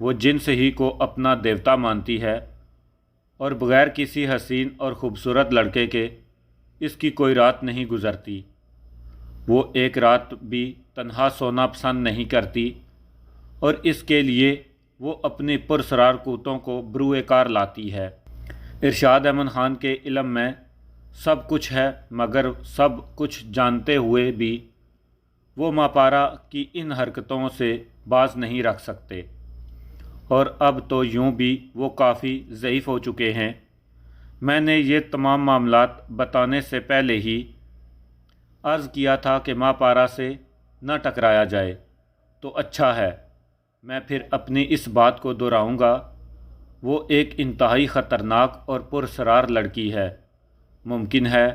وہ جنس ہی کو اپنا دیوتا مانتی ہے اور بغیر کسی حسین اور خوبصورت لڑکے کے اس کی کوئی رات نہیں گزرتی۔ وہ ایک رات بھی تنہا سونا پسند نہیں کرتی اور اس کے لیے وہ اپنی پرسرار قوتوں کو بروئے کار لاتی ہے۔ ارشاد احمد خان کے علم میں سب کچھ ہے، مگر سب کچھ جانتے ہوئے بھی وہ ماپارا کی ان حرکتوں سے باز نہیں رکھ سکتے، اور اب تو یوں بھی وہ کافی ضعیف ہو چکے ہیں۔ میں نے یہ تمام معاملات بتانے سے پہلے ہی عرض کیا تھا کہ ماپارا سے نہ ٹکرایا جائے تو اچھا ہے۔ میں پھر اپنی اس بات کو دہراؤں گا، وہ ایک انتہائی خطرناک اور پراسرار لڑکی ہے۔ ممکن ہے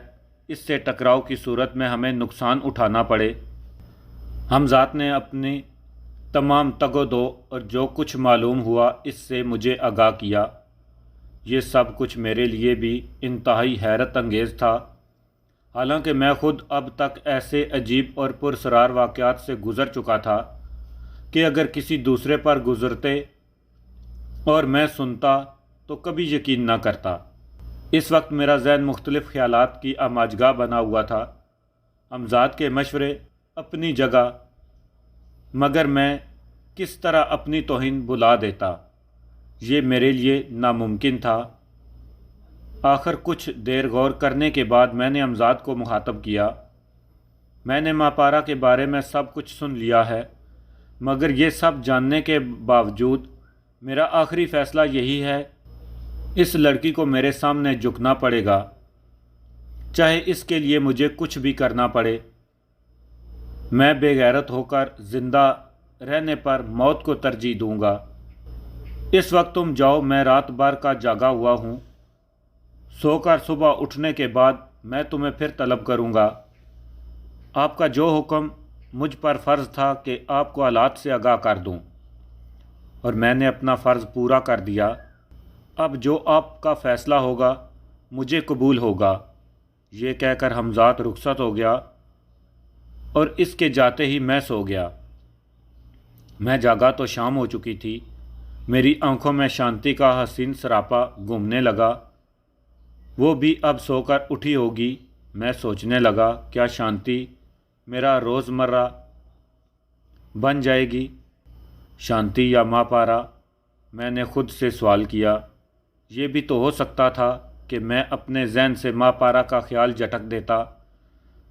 اس سے ٹکراؤ کی صورت میں ہمیں نقصان اٹھانا پڑے۔ حمزات نے اپنی تمام تگ و دو اور جو کچھ معلوم ہوا اس سے مجھے آگاہ کیا۔ یہ سب کچھ میرے لیے بھی انتہائی حیرت انگیز تھا، حالانکہ میں خود اب تک ایسے عجیب اور پراسرار واقعات سے گزر چکا تھا کہ اگر کسی دوسرے پر گزرتے اور میں سنتا تو کبھی یقین نہ کرتا۔ اس وقت میرا ذہن مختلف خیالات کی آماجگاہ بنا ہوا تھا۔ حمزات کے مشورے اپنی جگہ، مگر میں کس طرح اپنی توہین بھلا دیتا، یہ میرے لیے ناممکن تھا۔ آخر کچھ دیر غور کرنے کے بعد میں نے حمزات کو مخاطب کیا۔ میں نے ماپارا کے بارے میں سب کچھ سن لیا ہے، مگر یہ سب جاننے کے باوجود میرا آخری فیصلہ یہی ہے، اس لڑکی کو میرے سامنے جھکنا پڑے گا، چاہے اس کے لیے مجھے کچھ بھی کرنا پڑے۔ میں بے غیرت ہو کر زندہ رہنے پر موت کو ترجیح دوں گا۔ اس وقت تم جاؤ، میں رات بھر کا جاگا ہوا ہوں، سو کر صبح اٹھنے کے بعد میں تمہیں پھر طلب کروں گا۔ آپ کا جو حکم مجھ پر فرض تھا کہ آپ کو حالات سے آگاہ کر دوں، اور میں نے اپنا فرض پورا کر دیا۔ اب جو آپ کا فیصلہ ہوگا مجھے قبول ہوگا۔ یہ کہہ کر حمزات رخصت ہو گیا اور اس کے جاتے ہی میں سو گیا۔ میں جاگا تو شام ہو چکی تھی۔ میری آنکھوں میں شانتی کا حسین سراپا گھومنے لگا۔ وہ بھی اب سو کر اٹھی ہوگی۔ میں سوچنے لگا، کیا شانتی میرا روزمرہ بن جائے گی؟ شانتی یا ماپارا؟ میں نے خود سے سوال کیا۔ یہ بھی تو ہو سکتا تھا کہ میں اپنے ذہن سے ماپارا کا خیال جھٹک دیتا۔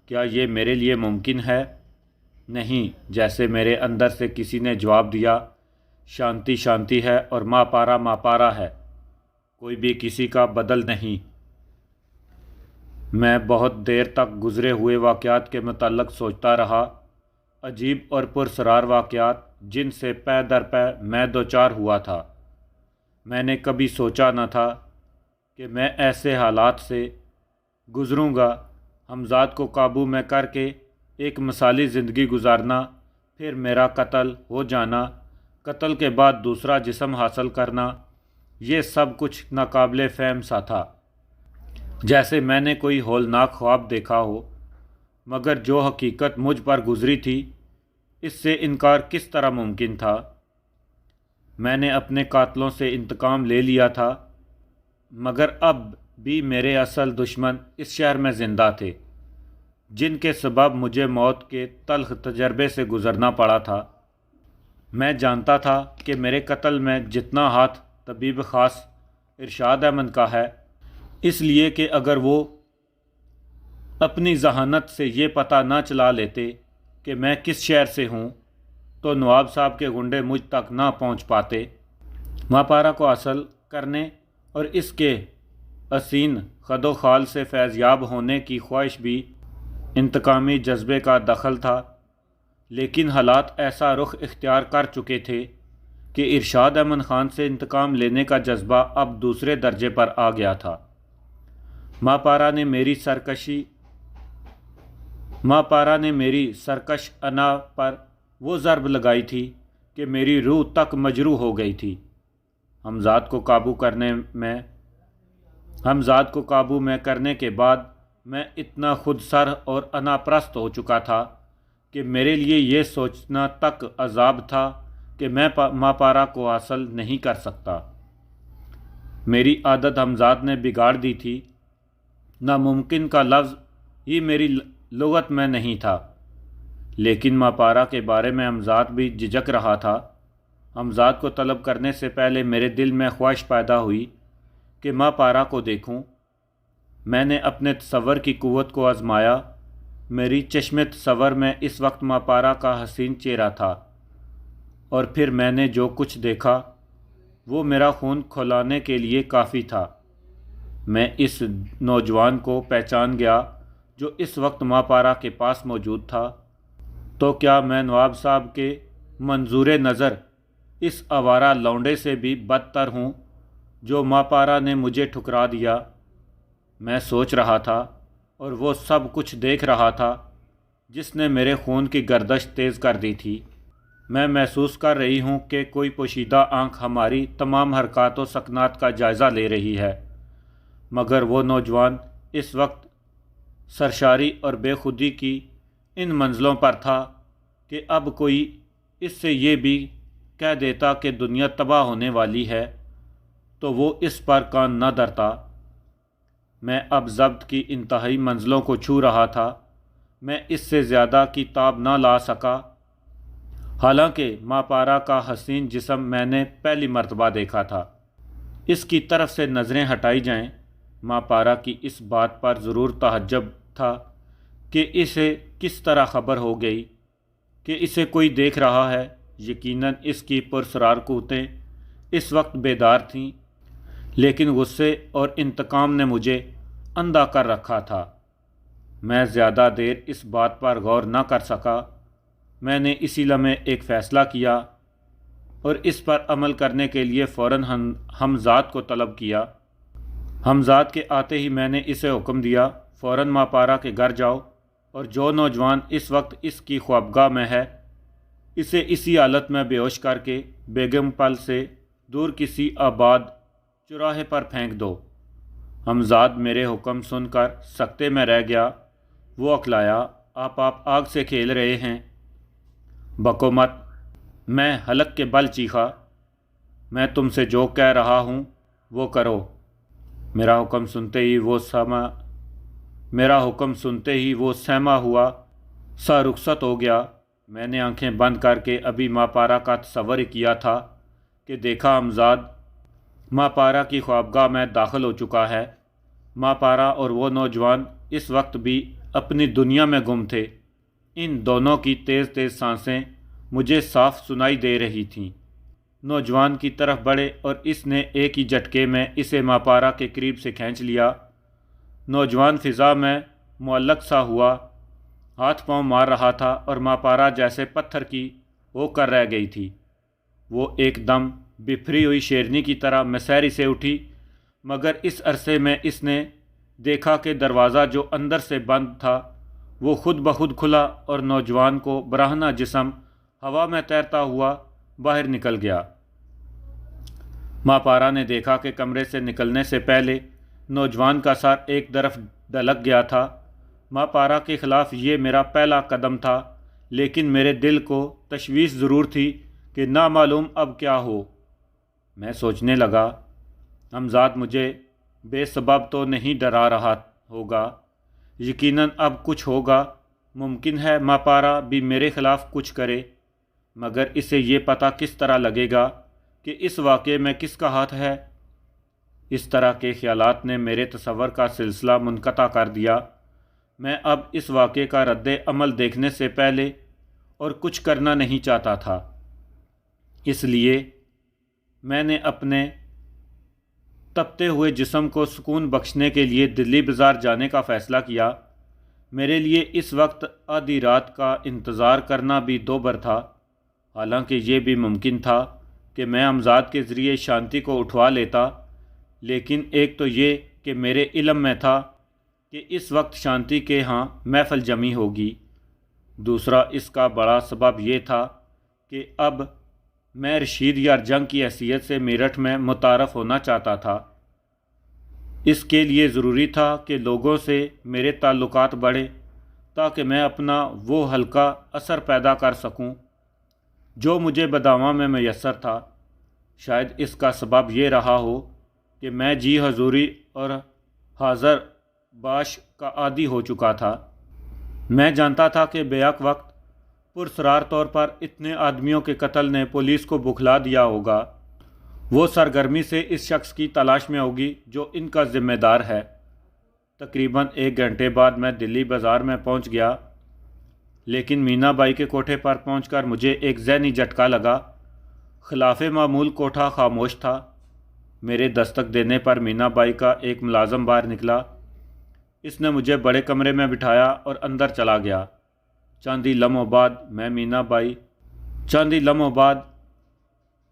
کیا یہ میرے لیے ممکن ہے؟ نہیں، جیسے میرے اندر سے کسی نے جواب دیا، شانتی شانتی ہے اور ماپارا ماپارا ہے، کوئی بھی کسی کا بدل نہیں۔ میں بہت دیر تک گزرے ہوئے واقعات کے متعلق سوچتا رہا، عجیب اور پراسرار واقعات جن سے پے در پے میں دوچار ہوا تھا۔ میں نے کبھی سوچا نہ تھا کہ میں ایسے حالات سے گزروں گا۔ حمزات کو قابو میں کر کے ایک مثالی زندگی گزارنا، پھر میرا قتل ہو جانا، قتل کے بعد دوسرا جسم حاصل کرنا، یہ سب کچھ ناقابل فہم سا تھا، جیسے میں نے کوئی ہولناک خواب دیکھا ہو۔ مگر جو حقیقت مجھ پر گزری تھی، اس سے انکار کس طرح ممکن تھا؟ میں نے اپنے قاتلوں سے انتقام لے لیا تھا، مگر اب بھی میرے اصل دشمن اس شہر میں زندہ تھے، جن کے سبب مجھے موت کے تلخ تجربے سے گزرنا پڑا تھا۔ میں جانتا تھا کہ میرے قتل میں جتنا ہاتھ طبیب خاص ارشاد احمد کا ہے، اس لیے کہ اگر وہ اپنی ذہانت سے یہ پتہ نہ چلا لیتے کہ میں کس شہر سے ہوں تو نواب صاحب کے گنڈے مجھ تک نہ پہنچ پاتے۔ ماپارا کو حاصل کرنے اور اس کے حسین خد و خال سے فیضیاب ہونے کی خواہش بھی انتقامی جذبے کا دخل تھا، لیکن حالات ایسا رخ اختیار کر چکے تھے کہ ارشاد احمد خان سے انتقام لینے کا جذبہ اب دوسرے درجے پر آ گیا تھا۔ ماپارا نے میری سرکش انا پر وہ ضرب لگائی تھی کہ میری روح تک مجروح ہو گئی تھی۔ حمزات کو قابو میں کرنے کے بعد میں اتنا خود سر اور انا پرست ہو چکا تھا کہ میرے لیے یہ سوچنا تک عذاب تھا کہ میں ماپارا کو حاصل نہیں کر سکتا۔ میری عادت حمزاد نے بگاڑ دی تھی۔ ناممکن کا لفظ ہی میری لغت میں نہیں تھا، لیکن ماپارا کے بارے میں حمزاد بھی جھجک رہا تھا۔ حمزاد کو طلب کرنے سے پہلے میرے دل میں خواہش پیدا ہوئی کہ ماپارا کو دیکھوں۔ میں نے اپنے تصور کی قوت کو آزمایا۔ میری چشم تصور میں اس وقت ماپارا کا حسین چہرہ تھا، اور پھر میں نے جو کچھ دیکھا وہ میرا خون کھولانے کے لیے کافی تھا۔ میں اس نوجوان کو پہچان گیا جو اس وقت ماپارا کے پاس موجود تھا۔ تو کیا میں نواب صاحب کے منظور نظر اس آوارہ لونڈے سے بھی بدتر ہوں جو ماپارا نے مجھے ٹھکرا دیا؟ میں سوچ رہا تھا، اور وہ سب کچھ دیکھ رہا تھا جس نے میرے خون کی گردش تیز کر دی تھی۔ میں محسوس کر رہی ہوں کہ کوئی پوشیدہ آنکھ ہماری تمام حرکات و سکنات کا جائزہ لے رہی ہے، مگر وہ نوجوان اس وقت سرشاری اور بے خودی کی ان منزلوں پر تھا کہ اب کوئی اس سے یہ بھی کہہ دیتا کہ دنیا تباہ ہونے والی ہے تو وہ اس پر کان نہ دھرتا۔ میں اب ضبط کی انتہائی منزلوں کو چھو رہا تھا۔ میں اس سے زیادہ کی تاب نہ لا سکا۔ حالانکہ ماپارا کا حسین جسم میں نے پہلی مرتبہ دیکھا تھا۔ اس کی طرف سے نظریں ہٹائی جائیں، ماپارا کی اس بات پر ضرور تعجب تھا کہ اسے کس طرح خبر ہو گئی کہ اسے کوئی دیکھ رہا ہے۔ یقیناً اس کی پرسرار قوتیں اس وقت بیدار تھیں، لیکن غصے اور انتقام نے مجھے اندھا کر رکھا تھا۔ میں زیادہ دیر اس بات پر غور نہ کر سکا۔ میں نے اسی لمحے ایک فیصلہ کیا اور اس پر عمل کرنے کے لیے فوراً حمزاد کو طلب کیا۔ حمزاد کے آتے ہی میں نے اسے حکم دیا، فوراً ماپارا کے گھر جاؤ اور جو نوجوان اس وقت اس کی خوابگاہ میں ہے اسے اسی حالت میں بے ہوش کر کے بیگم پل سے دور کسی آباد چوراہے پر پھینک دو۔ حمزاد میرے حکم سن کر سکتے میں رہ گیا۔ وہ اکلایا، آپ آگ سے کھیل رہے ہیں؟ بکو مت، میں حلق کے بل چیخا۔ میں تم سے جو کہہ رہا ہوں وہ کرو۔ میرا حکم سنتے ہی وہ سہما ہوا سا رخصت ہو گیا۔ میں نے آنکھیں بند کر کے ابھی ماپارا کا تصور ہی کیا تھا کہ دیکھا حمزاد ماپارا کی خوابگاہ میں داخل ہو چکا ہے۔ ماپارا اور وہ نوجوان اس وقت بھی اپنی دنیا میں گم تھے۔ ان دونوں کی تیز تیز سانسیں مجھے صاف سنائی دے رہی تھیں۔ نوجوان کی طرف بڑھے اور اس نے ایک ہی جھٹکے میں اسے ماپارا کے قریب سے کھینچ لیا۔ نوجوان فضا میں معلق سا ہوا، ہاتھ پاؤں مار رہا تھا اور ماپارا جیسے پتھر کی ہو کر رہ گئی تھی۔ وہ ایک دم بفری ہوئی شیرنی کی طرح مسحری سے اٹھی، مگر اس عرصے میں اس نے دیکھا کہ دروازہ جو اندر سے بند تھا وہ خود بخود کھلا اور نوجوان کو برہنہ جسم ہوا میں تیرتا ہوا باہر نکل گیا۔ ماپارا نے دیکھا کہ کمرے سے نکلنے سے پہلے نوجوان کا سر ایک طرف ڈھلک گیا تھا۔ ماپارا کے خلاف یہ میرا پہلا قدم تھا، لیکن میرے دل کو تشویش ضرور تھی کہ نامعلوم اب کیا ہو۔ میں سوچنے لگا، حمزاد مجھے بے سبب تو نہیں ڈرا رہا ہوگا، یقیناً اب کچھ ہوگا۔ ممکن ہے ماپارا بھی میرے خلاف کچھ کرے، مگر اسے یہ پتہ کس طرح لگے گا کہ اس واقعے میں کس کا ہاتھ ہے؟ اس طرح کے خیالات نے میرے تصور کا سلسلہ منقطع کر دیا۔ میں اب اس واقعے کا رد عمل دیکھنے سے پہلے اور کچھ کرنا نہیں چاہتا تھا۔ اس لیے میں نے اپنے تپتے ہوئے جسم کو سکون بخشنے کے لیے دلی بازار جانے کا فیصلہ کیا۔ میرے لیے اس وقت آدھی رات کا انتظار کرنا بھی دوبر تھا، حالانکہ یہ بھی ممکن تھا کہ میں حمزاد کے ذریعے شانتی کو اٹھوا لیتا، لیکن ایک تو یہ کہ میرے علم میں تھا کہ اس وقت شانتی کے ہاں محفل جمی ہوگی، دوسرا اس کا بڑا سبب یہ تھا کہ اب میں رشید یارجنگ کی حیثیت سے میرٹھ میں متعارف ہونا چاہتا تھا۔ اس کے لیے ضروری تھا کہ لوگوں سے میرے تعلقات بڑھیں تاکہ میں اپنا وہ ہلکا اثر پیدا کر سکوں جو مجھے بداواں میں میسر تھا۔ شاید اس کا سبب یہ رہا ہو کہ میں جی حضوری اور حاضر باش کا عادی ہو چکا تھا۔ میں جانتا تھا کہ بیک وقت پرسرار طور پر اتنے آدمیوں کے قتل نے پولیس کو بکھلا دیا ہوگا۔ وہ سرگرمی سے اس شخص کی تلاش میں ہوگی جو ان کا ذمہ دار ہے۔ تقریباً 1 گھنٹے بعد میں دلی بازار میں پہنچ گیا، لیکن مینا بائی کے کوٹھے پر پہنچ کر مجھے ایک ذہنی جھٹکا لگا۔ خلاف معمول کوٹھا خاموش تھا۔ میرے دستک دینے پر مینا بائی کا ایک ملازم باہر نکلا۔ اس نے مجھے بڑے کمرے میں بٹھایا اور اندر چلا گیا۔ چاندی لمحوں بعد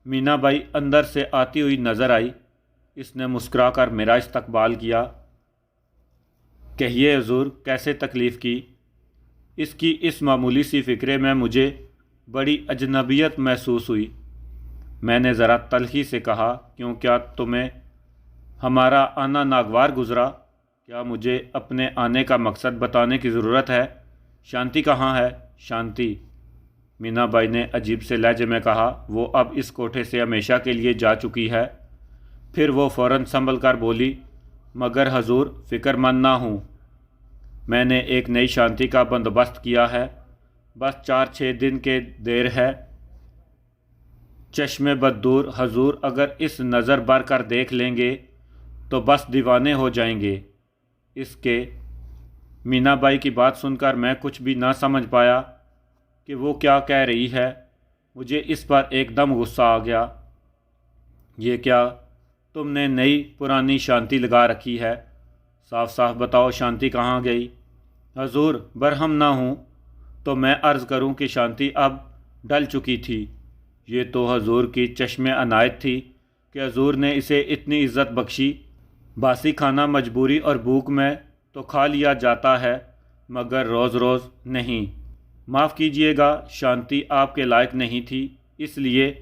مینا بائی اندر سے آتی ہوئی نظر آئی۔ اس نے مسکرا کر میرا استقبال کیا۔ کہیے حضور، کیسے تکلیف کی؟ اس کی اس معمولی سی فکرے میں مجھے بڑی اجنبیت محسوس ہوئی۔ میں نے ذرا تلخی سے کہا، کیوں، کیا تمہیں ہمارا آنا ناگوار گزرا؟ کیا مجھے اپنے آنے کا مقصد بتانے کی ضرورت ہے؟ شانتی کہاں ہے؟ شانتی؟ مینا بائی نے عجیب سے لہجے میں کہا، وہ اب اس کوٹھے سے ہمیشہ کے لیے جا چکی ہے۔ پھر وہ فوراً سنبھل کر بولی، مگر حضور فکر مند نہ ہوں، میں نے ایک نئی شانتی کا بندوبست کیا ہے۔ بس 4-6 دن کے دیر ہے۔ چشم بددور حضور اگر اس نظر بر کر دیکھ لیں گے تو بس دیوانے ہو جائیں گے اس کے۔ مینا بائی کی بات سن کر میں کچھ بھی نہ سمجھ پایا کہ وہ کیا کہہ رہی ہے۔ مجھے اس پر ایک دم غصہ آ گیا۔ یہ کیا تم نے نئی پرانی شانتی لگا رکھی ہے؟ صاف صاف بتاؤ، شانتی کہاں گئی؟ حضور برہم نہ ہوں تو میں عرض کروں کہ شانتی اب ڈل چکی تھی۔ یہ تو حضور کی چشم عنایت تھی کہ حضور نے اسے اتنی عزت بخشی۔ باسی کھانا مجبوری اور بھوک میں تو کھا لیا جاتا ہے، مگر روز روز نہیں۔ معاف کیجیے گا، شانتی آپ کے لائق نہیں تھی، اس لیے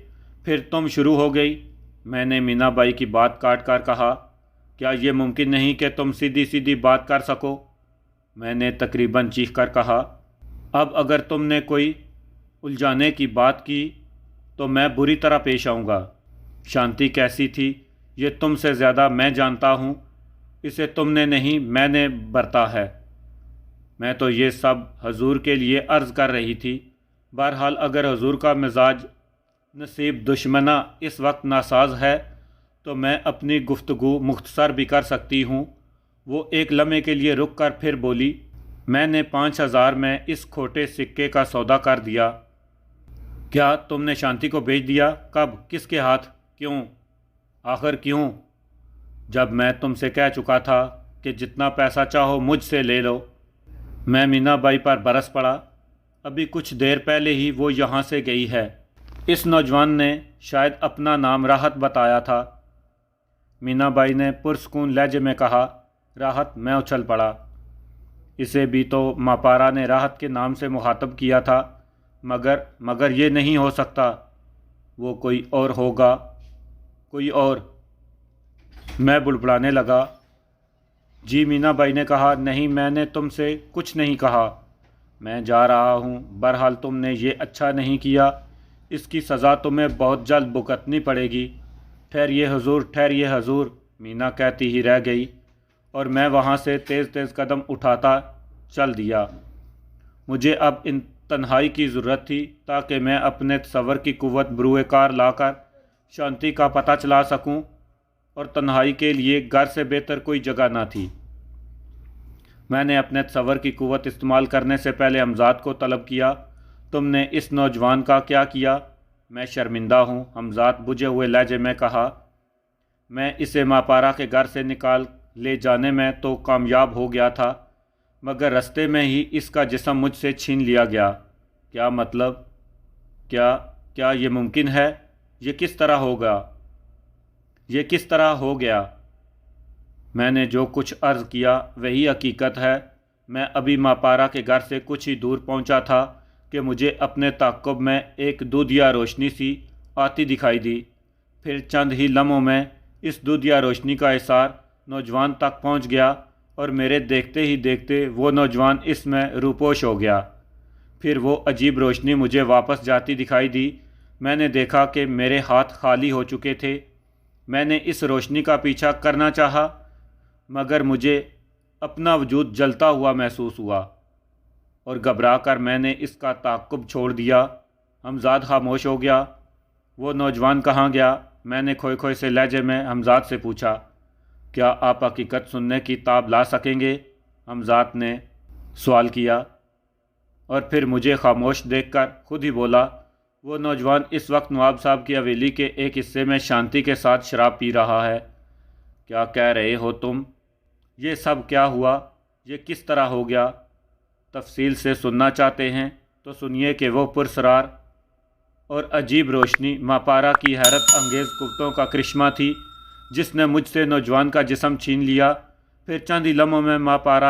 پھر تم شروع ہو گئی۔ میں نے مینا بائی کی بات کاٹ کر کہا، کیا یہ ممکن نہیں کہ تم سیدھی سیدھی بات کر سکو؟ میں نے تقریباً چیخ کر کہا، اب اگر تم نے کوئی الجھانے کی بات کی تو میں بری طرح پیش آؤں گا۔ شانتی کیسی تھی یہ تم سے زیادہ میں جانتا ہوں۔ اسے تم نے نہیں، میں نے برتا ہے۔ میں تو یہ سب حضور کے لیے عرض کر رہی تھی۔ بہرحال اگر حضور کا مزاج نصیب دشمنہ اس وقت ناساز ہے تو میں اپنی گفتگو مختصر بھی کر سکتی ہوں۔ وہ ایک لمحے کے لیے رک کر پھر بولی، میں نے 5000 میں اس کھوٹے سکے کا سودا کر دیا۔ کیا تم نے شانتی کو بھیج دیا؟ کب؟ کس کے ہاتھ؟ کیوں؟ آخر کیوں؟ جب میں تم سے کہہ چکا تھا کہ جتنا پیسہ چاہو مجھ سے لے لو۔ میں مینا بائی پر برس پڑا۔ ابھی کچھ دیر پہلے ہی وہ یہاں سے گئی ہے۔ اس نوجوان نے شاید اپنا نام راحت بتایا تھا۔ مینا بائی نے پرسکون لہجے میں کہا، راحت؟ میں اچھل پڑا۔ اسے بھی تو ماپارا نے راحت کے نام سے مخاطب کیا تھا، مگر یہ نہیں ہو سکتا۔ وہ کوئی اور ہوگا، کوئی اور۔ میں بڑبڑانے لگا۔ جی، مینا بائی نے کہا، نہیں، میں نے تم سے کچھ نہیں کہا، میں جا رہا ہوں۔ بہرحال تم نے یہ اچھا نہیں کیا، اس کی سزا تمہیں بہت جلد بھگتنی پڑے گی۔ ٹھہریے حضور، ٹھہریے حضور، مینا کہتی ہی رہ گئی اور میں وہاں سے تیز تیز قدم اٹھاتا چل دیا۔ مجھے اب ان تنہائی کی ضرورت تھی تاکہ میں اپنے تصور کی قوت بروئے کار لا کر شانتی کا پتہ چلا سکوں، اور تنہائی کے لیے گھر سے بہتر کوئی جگہ نہ تھی۔ میں نے اپنے تصور کی قوت استعمال کرنے سے پہلے حمزاد کو طلب کیا، تم نے اس نوجوان کا کیا کیا؟ میں شرمندہ ہوں، حمزاد بجھے ہوئے لہجے میں کہا۔ میں اسے ماپارا کے گھر سے نکال لے جانے میں تو کامیاب ہو گیا تھا، مگر رستے میں ہی اس کا جسم مجھ سے چھین لیا گیا۔ کیا مطلب؟ کیا یہ ممکن ہے؟ یہ کس طرح ہو گیا؟ میں نے جو کچھ عرض کیا وہی حقیقت ہے۔ میں ابھی ماپارا کے گھر سے کچھ ہی دور پہنچا تھا کہ مجھے اپنے تعقب میں ایک دودھیا روشنی سی آتی دکھائی دی۔ پھر چند ہی لمحوں میں اس دودھیا روشنی کا اثار نوجوان تک پہنچ گیا اور میرے دیکھتے ہی دیکھتے وہ نوجوان اس میں روپوش ہو گیا۔ پھر وہ عجیب روشنی مجھے واپس جاتی دکھائی دی میں نے دیکھا کہ میرے ہاتھ خالی ہو چکے تھے۔ میں نے اس روشنی کا پیچھا کرنا چاہا مگر مجھے اپنا وجود جلتا ہوا محسوس ہوا اور گھبرا کر میں نے اس کا تعاقب چھوڑ دیا۔ حمزاد خاموش ہو گیا۔ وہ نوجوان کہاں گیا؟ میں نے کھوئے کھوئے سے لہجے میں حمزاد سے پوچھا۔ کیا آپ حقیقت سننے کی تاب لا سکیں گے؟ حمزاد نے سوال کیا اور پھر مجھے خاموش دیکھ کر خود ہی بولا، وہ نوجوان اس وقت نواب صاحب کی حویلی کے ایک حصے میں شانتی کے ساتھ شراب پی رہا ہے۔ کیا کہہ رہے ہو تم؟ یہ سب کیا ہوا؟ یہ کس طرح ہو گیا؟ تفصیل سے سننا چاہتے ہیں تو سنیے کہ وہ پرسرار اور عجیب روشنی ماپارا کی حیرت انگیز قوتوں کا کرشمہ تھی جس نے مجھ سے نوجوان کا جسم چھین لیا۔ پھر چند ہی لمحوں میں ماپارا